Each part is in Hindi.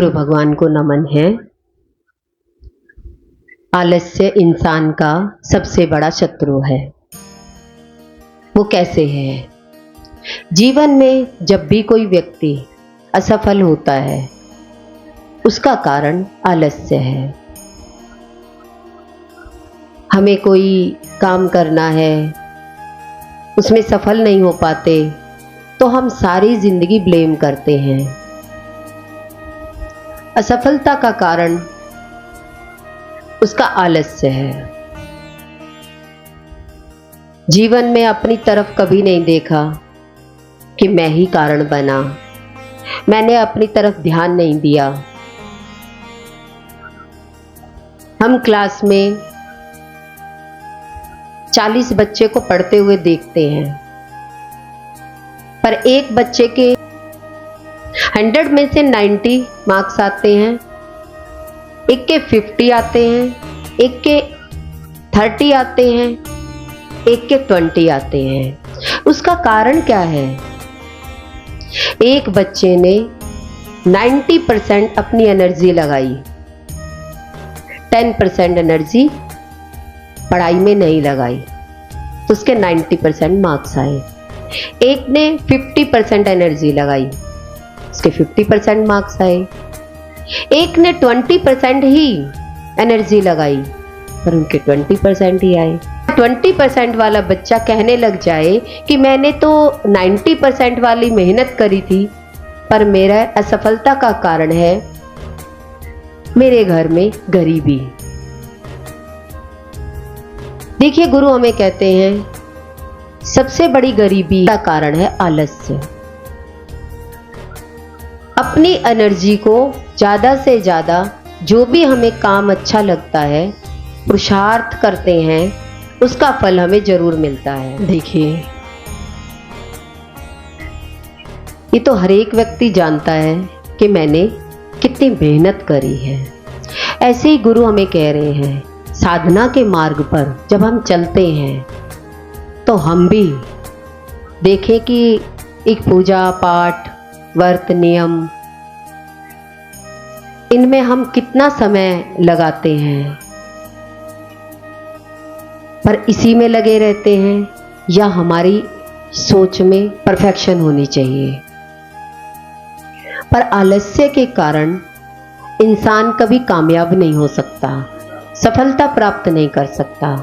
गुरु भगवान को नमन है। आलस्य इंसान का सबसे बड़ा शत्रु है। वो कैसे है? जीवन में जब भी कोई व्यक्ति असफल होता है उसका कारण आलस्य है। हमें कोई काम करना है, उसमें सफल नहीं हो पाते तो हम सारी जिंदगी ब्लेम करते हैं। असफलता का कारण उसका आलस्य है। जीवन में अपनी तरफ कभी नहीं देखा कि मैं ही कारण बना, मैंने अपनी तरफ ध्यान नहीं दिया। हम क्लास में 40 बच्चे को पढ़ते हुए देखते हैं, पर एक बच्चे के 100 में से 90 मार्क्स आते हैं, एक के 50 आते हैं, एक के 30 आते हैं, एक के 20 आते हैं। उसका कारण क्या है? एक बच्चे ने 90% अपनी एनर्जी लगाई, 10% एनर्जी पढ़ाई में नहीं लगाई, तो उसके 90% मार्क्स आए। एक ने 50% एनर्जी लगाई, उसके 50% मार्क्स आए। एक ने 20% ही एनर्जी लगाई, पर उनके 20% ही आए। 20% वाला बच्चा कहने लग जाए कि मैंने तो 90% वाली मेहनत करी थी, पर मेरा असफलता का कारण है मेरे घर में गरीबी। देखिए, गुरु हमें कहते हैं सबसे बड़ी गरीबी का कारण है आलस्य। अपनी एनर्जी को ज़्यादा से ज़्यादा जो भी हमें काम अच्छा लगता है पुरुषार्थ करते हैं, उसका फल हमें जरूर मिलता है। देखिए, ये तो हर एक व्यक्ति जानता है कि मैंने कितनी मेहनत करी है। ऐसे ही गुरु हमें कह रहे हैं, साधना के मार्ग पर जब हम चलते हैं तो हम भी देखें कि एक पूजा पाठ, व्रत, नियम, इनमें हम कितना समय लगाते हैं, पर इसी में लगे रहते हैं या हमारी सोच में परफेक्शन होनी चाहिए। पर आलस्य के कारण इंसान कभी कामयाब नहीं हो सकता, सफलता प्राप्त नहीं कर सकता,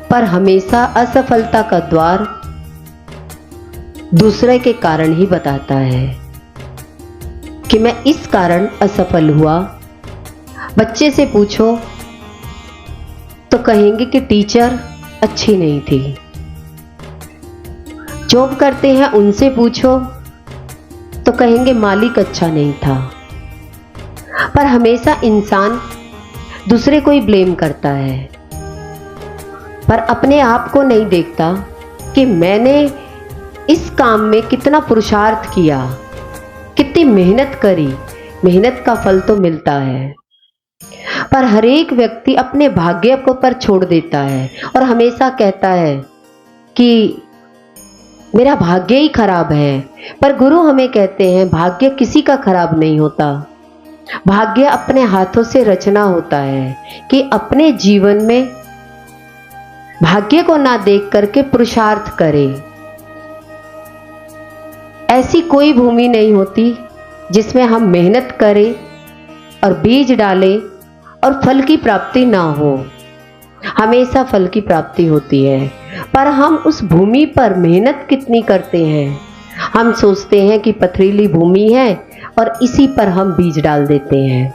पर हमेशा असफलता का द्वार दूसरे के कारण ही बताता है कि मैं इस कारण असफल हुआ। बच्चे से पूछो तो कहेंगे कि टीचर अच्छी नहीं थी। जॉब करते हैं उनसे पूछो तो कहेंगे मालिक अच्छा नहीं था। पर हमेशा इंसान दूसरे को ही ब्लेम करता है, पर अपने आप को नहीं देखता कि मैंने इस काम में कितना पुरुषार्थ किया, कितनी मेहनत करी। मेहनत का फल तो मिलता है, पर हर एक व्यक्ति अपने भाग्य को पर छोड़ देता है और हमेशा कहता है कि मेरा भाग्य ही खराब है। पर गुरु हमें कहते हैं भाग्य किसी का खराब नहीं होता। भाग्य अपने हाथों से रचना होता है कि अपने जीवन में भाग्य को ना देख करके पुरुषार्थ करे। ऐसी कोई भूमि नहीं होती जिसमें हम मेहनत करें और बीज डालें और फल की प्राप्ति ना हो। हमेशा फल की प्राप्ति होती है, पर हम उस भूमि पर मेहनत कितनी करते हैं। हम सोचते हैं कि पथरीली भूमि है और इसी पर हम बीज डाल देते हैं,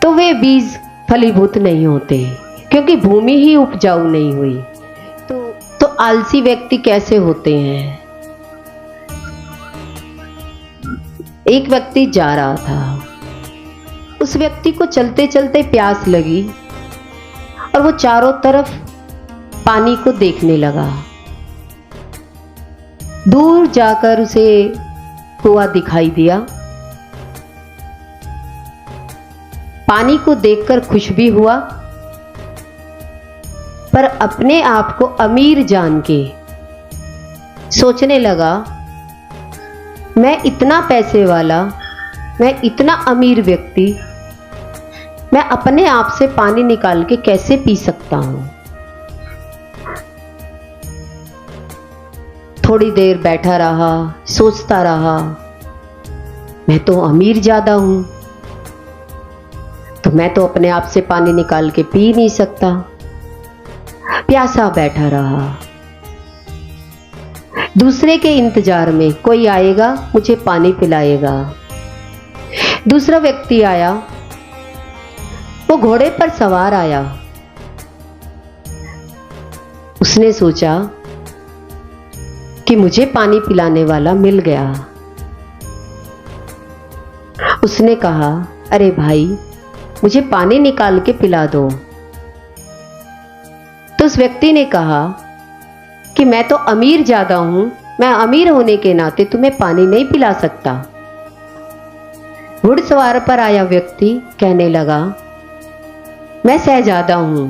तो वे बीज फलीभूत नहीं होते क्योंकि भूमि ही उपजाऊ नहीं हुई। तो आलसी व्यक्ति कैसे होते हैं? एक व्यक्ति जा रहा था, उस व्यक्ति को चलते चलते प्यास लगी और वो चारों तरफ पानी को देखने लगा। दूर जाकर उसे कुआं दिखाई दिया। पानी को देखकर खुश भी हुआ, पर अपने आप को अमीर जान के सोचने लगा मैं इतना पैसे वाला, मैं इतना अमीर व्यक्ति, मैं अपने आप से पानी निकाल के कैसे पी सकता हूं? थोड़ी देर बैठा रहा, सोचता रहा, मैं तो अमीर ज्यादा हूं, तो मैं तो अपने आप से पानी निकाल के पी नहीं सकता। प्यासा बैठा रहा, दूसरे के इंतजार में, कोई आएगा मुझे पानी पिलाएगा। दूसरा व्यक्ति आया, वो घोड़े पर सवार आया। उसने सोचा कि मुझे पानी पिलाने वाला मिल गया। उसने कहा, अरे भाई मुझे पानी निकाल के पिला दो। तो उस व्यक्ति ने कहा कि मैं तो अमीर ज्यादा हूं, मैं अमीर होने के नाते तुम्हें पानी नहीं पिला सकता। घुड़सवार पर आया व्यक्ति कहने लगा, मैं शहजादा हूं,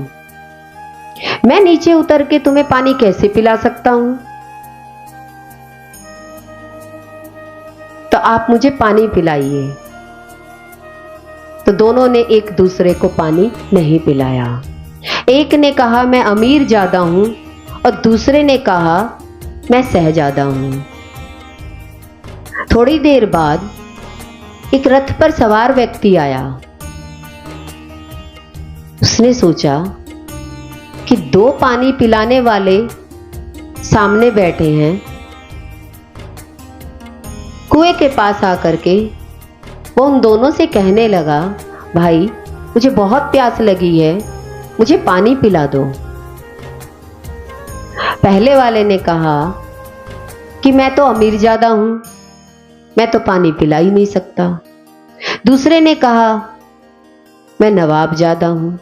मैं नीचे उतर के तुम्हें पानी कैसे पिला सकता हूं? तो आप मुझे पानी पिलाइए। तो दोनों ने एक दूसरे को पानी नहीं पिलाया। एक ने कहा मैं अमीर ज्यादा हूं और दूसरे ने कहा मैं शहजादा हूं। थोड़ी देर बाद एक रथ पर सवार व्यक्ति आया। उसने सोचा कि दो पानी पिलाने वाले सामने बैठे हैं। कुएं के पास आकर के वो उन दोनों से कहने लगा, भाई मुझे बहुत प्यास लगी है, मुझे पानी पिला दो। पहले वाले ने कहा कि मैं तो अमीर ज्यादा हूं, मैं तो पानी पिला ही नहीं सकता। दूसरे ने कहा मैं नवाब ज्यादा हूं,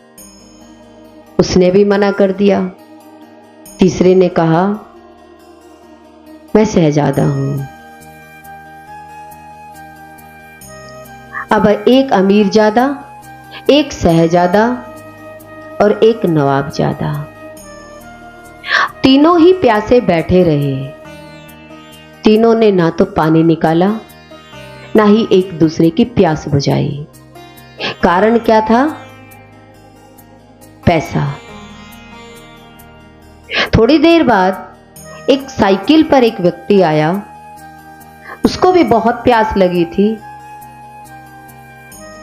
उसने भी मना कर दिया। तीसरे ने कहा मैं शहजादा हूं। अब एक अमीर ज्यादा, एक शहजादा और एक नवाब ज्यादा, तीनों ही प्यासे बैठे रहे। तीनों ने ना तो पानी निकाला, ना ही एक दूसरे की प्यास बुझाई। कारण क्या था? पैसा। थोड़ी देर बाद एक साइकिल पर एक व्यक्ति आया। उसको भी बहुत प्यास लगी थी।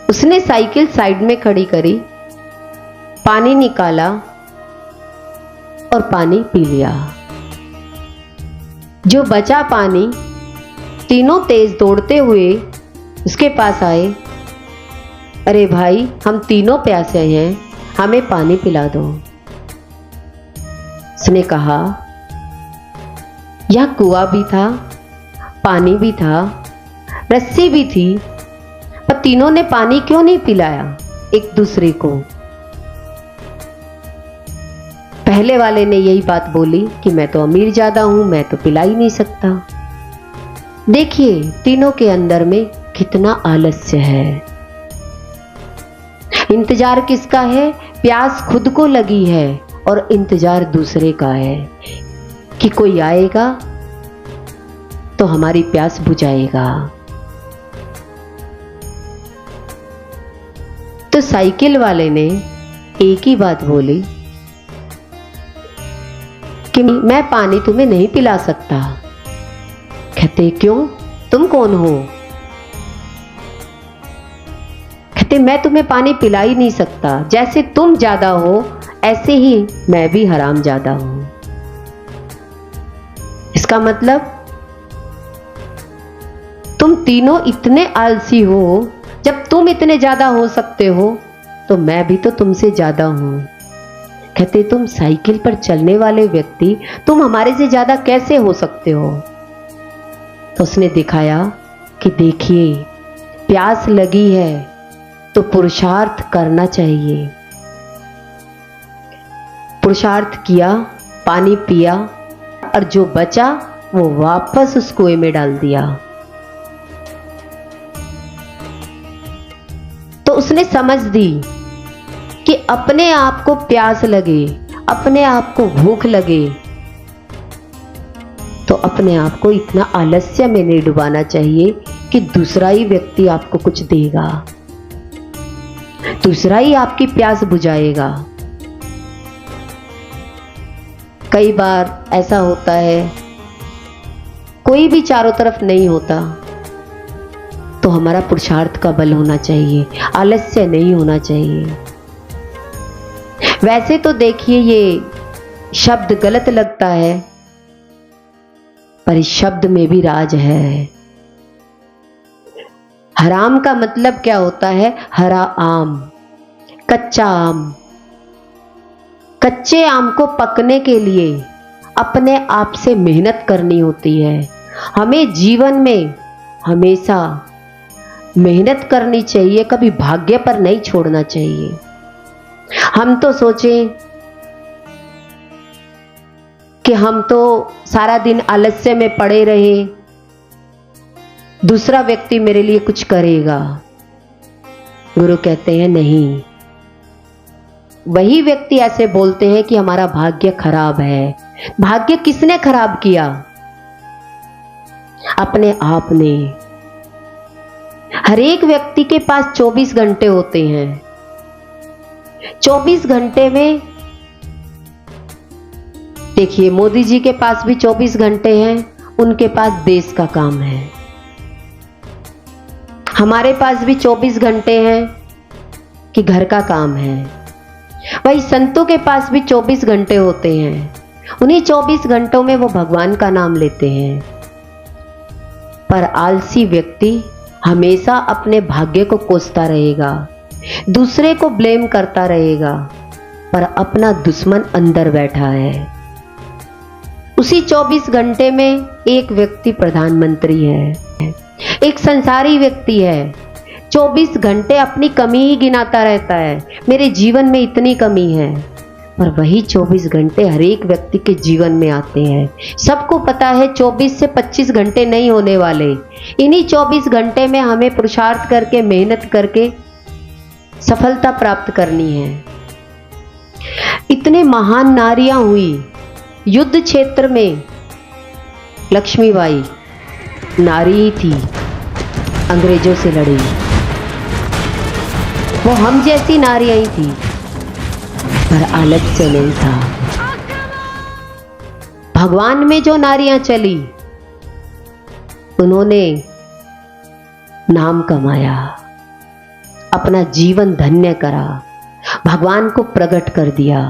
उसने साइकिल साइड में खड़ी करी, पानी निकाला और पानी पी लिया। जो बचा पानी, तीनों तेज दौड़ते हुए उसके पास आए। अरे भाई हम तीनों प्यासे हैं, हमें पानी पिला दो। उसने कहा यह कुआं भी था, पानी भी था, रस्सी भी थी, पर तीनों ने पानी क्यों नहीं पिलाया एक दूसरे को? पहले वाले ने यही बात बोली कि मैं तो अमीर ज्यादा हूं, मैं तो पिला ही नहीं सकता। देखिए तीनों के अंदर में कितना आलस्य है। इंतजार किसका है? प्यास खुद को लगी है और इंतजार दूसरे का है कि कोई आएगा तो हमारी प्यास बुझाएगा। तो साइकिल वाले ने एक ही बात बोली कि मैं पानी तुम्हें नहीं पिला सकता। कहते क्यों? तुम कौन हो? कहते मैं तुम्हें पानी पिला ही नहीं सकता। जैसे तुम ज्यादा हो ऐसे ही मैं भी हराम ज्यादा हूं। इसका मतलब तुम तीनों इतने आलसी हो। जब तुम इतने ज्यादा हो सकते हो तो मैं भी तो तुमसे ज्यादा हूं। कहते तुम साइकिल पर चलने वाले व्यक्ति, तुम हमारे से ज्यादा कैसे हो सकते हो? तो उसने दिखाया कि देखिए प्यास लगी है तो पुरुषार्थ करना चाहिए। पुरुषार्थ किया, पानी पिया और जो बचा वो वापस उस कुएं में डाल दिया। तो उसने समझ दी कि अपने आप को प्यास लगे, अपने आप को भूख लगे तो अपने आप को इतना आलस्य में नहीं डुबाना चाहिए कि दूसरा ही व्यक्ति आपको कुछ देगा, दूसरा ही आपकी प्यास बुझाएगा। कई बार ऐसा होता है, कोई भी चारों तरफ नहीं होता, तो हमारा पुरुषार्थ का बल होना चाहिए, आलस्य नहीं होना चाहिए। वैसे तो देखिए ये शब्द गलत लगता है, पर इस शब्द में भी राज है। हराम का मतलब क्या होता है? हरा आम, कच्चा आम। कच्चे आम को पकने के लिए अपने आप से मेहनत करनी होती है। हमें जीवन में हमेशा मेहनत करनी चाहिए, कभी भाग्य पर नहीं छोड़ना चाहिए। हम तो सोचें कि हम तो सारा दिन आलस्य में पड़े रहे, दूसरा व्यक्ति मेरे लिए कुछ करेगा। गुरु कहते हैं नहीं, वही व्यक्ति ऐसे बोलते हैं कि हमारा भाग्य खराब है। भाग्य किसने खराब किया? अपने आप ने। हर एक व्यक्ति के पास 24 घंटे होते हैं। 24 घंटे में देखिए, मोदी जी के पास भी 24 घंटे हैं, उनके पास देश का काम है। हमारे पास भी 24 घंटे हैं कि घर का काम है। वही संतों के पास भी 24 घंटे होते हैं। उन्हीं 24 घंटों में वो भगवान का नाम लेते हैं। पर आलसी व्यक्ति हमेशा अपने भाग्य को कोसता रहेगा, दूसरे को ब्लेम करता रहेगा, पर अपना दुश्मन अंदर बैठा है। उसी 24 घंटे में एक व्यक्ति प्रधानमंत्री है, एक संसारी व्यक्ति है। 24 घंटे अपनी कमी ही गिनाता रहता है, मेरे जीवन में इतनी कमी है। पर वही 24 घंटे हर एक व्यक्ति के जीवन में आते हैं। सबको पता है 24 से 25 घंटे नहीं होने वाले। इन्हीं 24 घंटे में हमें पुरुषार्थ करके, मेहनत करके सफलता प्राप्त करनी है। इतने महान नारियां हुई युद्ध क्षेत्र में। लक्ष्मीबाई नारी थी, अंग्रेजों से लड़ी। वो हम जैसी नारियां ही थी, पर आलस्य नहीं था। भगवान में जो नारियां चली, उन्होंने नाम कमाया, अपना जीवन धन्य करा, भगवान को प्रकट कर दिया।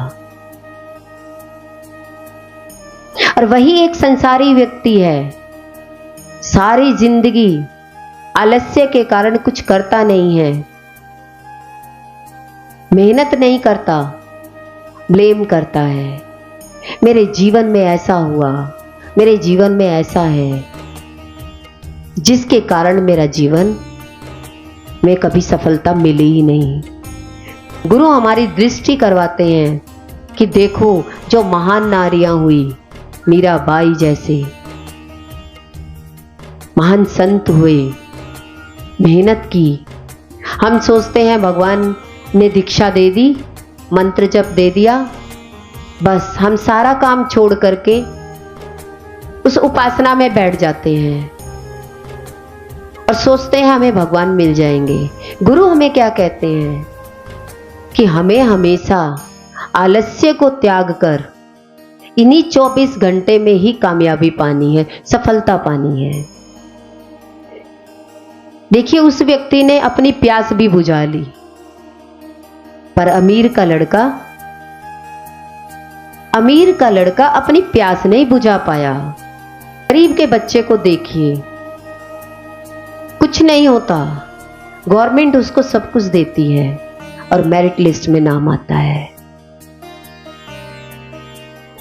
और वही एक संसारी व्यक्ति है, सारी जिंदगी आलस्य के कारण कुछ करता नहीं है, मेहनत नहीं करता, ब्लेम करता है। मेरे जीवन में ऐसा हुआ, मेरे जीवन में ऐसा है, जिसके कारण मेरा जीवन में कभी सफलता मिली ही नहीं। गुरु हमारी दृष्टि करवाते हैं कि देखो, जो महान नारियां हुई, मीराबाई जैसे महान संत हुए, मेहनत की। हम सोचते हैं भगवान ने दीक्षा दे दी, मंत्र जप दे दिया, बस हम सारा काम छोड़ करके उस उपासना में बैठ जाते हैं और सोचते हैं हमें भगवान मिल जाएंगे। गुरु हमें क्या कहते हैं कि हमें हमेशा आलस्य को त्याग कर इन्हीं 24 घंटे में ही कामयाबी पानी है, सफलता पानी है। देखिए, उस व्यक्ति ने अपनी प्यास भी बुझा ली, पर अमीर का लड़का अपनी प्यास नहीं बुझा पाया। गरीब के बच्चे को देखिए, कुछ नहीं होता, गवर्नमेंट उसको सब कुछ देती है और मेरिट लिस्ट में नाम आता है।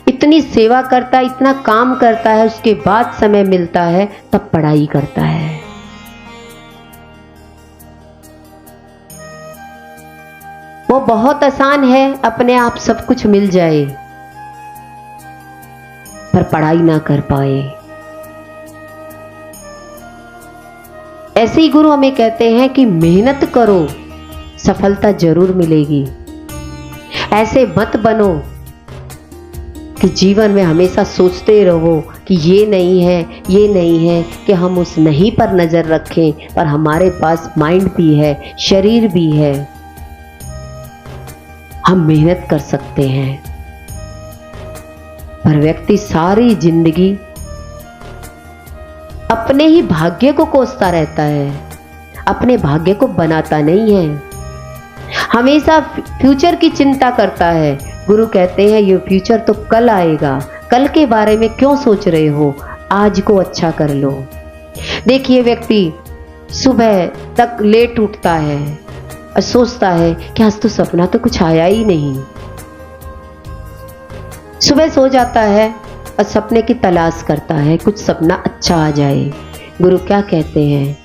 इतनी सेवा करता है, इतना काम करता है, उसके बाद समय मिलता है तब पढ़ाई करता है। वो बहुत आसान है अपने आप सब कुछ मिल जाए, पर पढ़ाई ना कर पाए। ऐसे ही गुरु हमें कहते हैं कि मेहनत करो, सफलता जरूर मिलेगी। ऐसे मत बनो कि जीवन में हमेशा सोचते रहो कि ये नहीं है, ये नहीं है, कि हम उस नहीं पर नज़र रखें, पर हमारे पास माइंड भी है, शरीर भी है, हम मेहनत कर सकते हैं। पर व्यक्ति सारी जिंदगी अपने ही भाग्य को कोसता रहता है, अपने भाग्य को बनाता नहीं है, हमेशा फ्यूचर की चिंता करता है। गुरु कहते हैं ये फ्यूचर तो कल आएगा, कल के बारे में क्यों सोच रहे हो, आज को अच्छा कर लो। देखिए व्यक्ति सुबह तक लेट उठता है और सोचता है कि आज तो सपना तो कुछ आया ही नहीं। सुबह सो जाता है और सपने की तलाश करता है, कुछ सपना अच्छा आ जाए। गुरु क्या कहते हैं,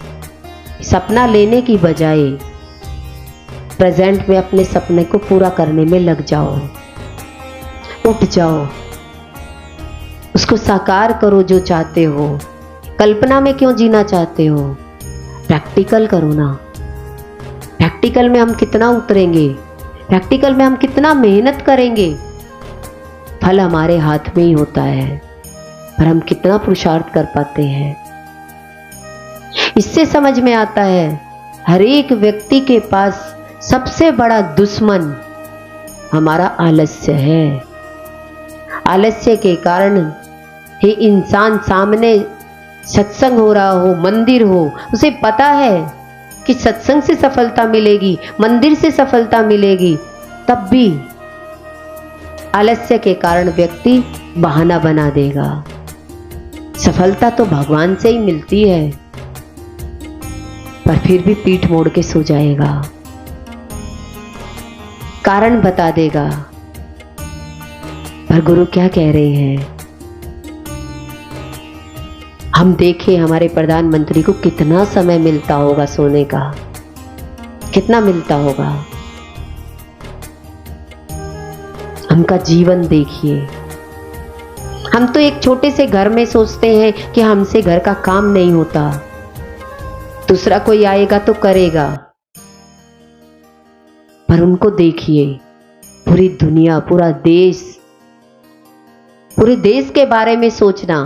सपना लेने की बजाय प्रेजेंट में अपने सपने को पूरा करने में लग जाओ, उठ जाओ, उसको साकार करो जो चाहते हो। कल्पना में क्यों जीना चाहते हो, प्रैक्टिकल करो ना। प्रैक्टिकल में हम कितना उतरेंगे, प्रैक्टिकल में हम कितना मेहनत करेंगे, फल हमारे हाथ में ही होता है, पर हम कितना पुरुषार्थ कर पाते हैं। इससे समझ में आता है हर एक व्यक्ति के पास सबसे बड़ा दुश्मन हमारा आलस्य है। आलस्य के कारण ही इंसान सामने सत्संग हो रहा हो, मंदिर हो, उसे पता है कि सत्संग से सफलता मिलेगी, मंदिर से सफलता मिलेगी, तब भी आलस्य के कारण व्यक्ति बहाना बना देगा। सफलता तो भगवान से ही मिलती है, पर फिर भी पीठ मोड़ के सो जाएगा, कारण बता देगा। पर गुरु क्या कह रहे हैं, हम देखें हमारे प्रधानमंत्री को कितना समय मिलता होगा सोने का, कितना मिलता होगा। उनका जीवन देखिए। हम तो एक छोटे से घर में सोचते हैं कि हमसे घर का काम नहीं होता, दूसरा कोई आएगा तो करेगा, पर उनको देखिए, पूरी दुनिया, पूरा देश, पूरे देश के बारे में सोचना।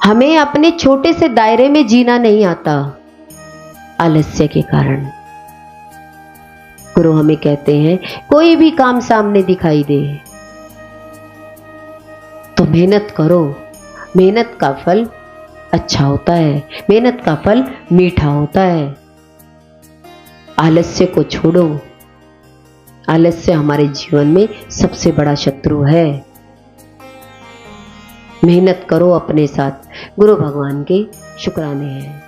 हमें अपने छोटे से दायरे में जीना नहीं आता, आलस्य के कारण। गुरु हमें कहते हैं कोई भी काम सामने दिखाई दे तो मेहनत करो, मेहनत का फल अच्छा होता है, मेहनत का फल मीठा होता है। आलस्य को छोड़ो, आलस्य हमारे जीवन में सबसे बड़ा शत्रु है। मेहनत करो अपने साथ। गुरु भगवान के शुक्राने हैं।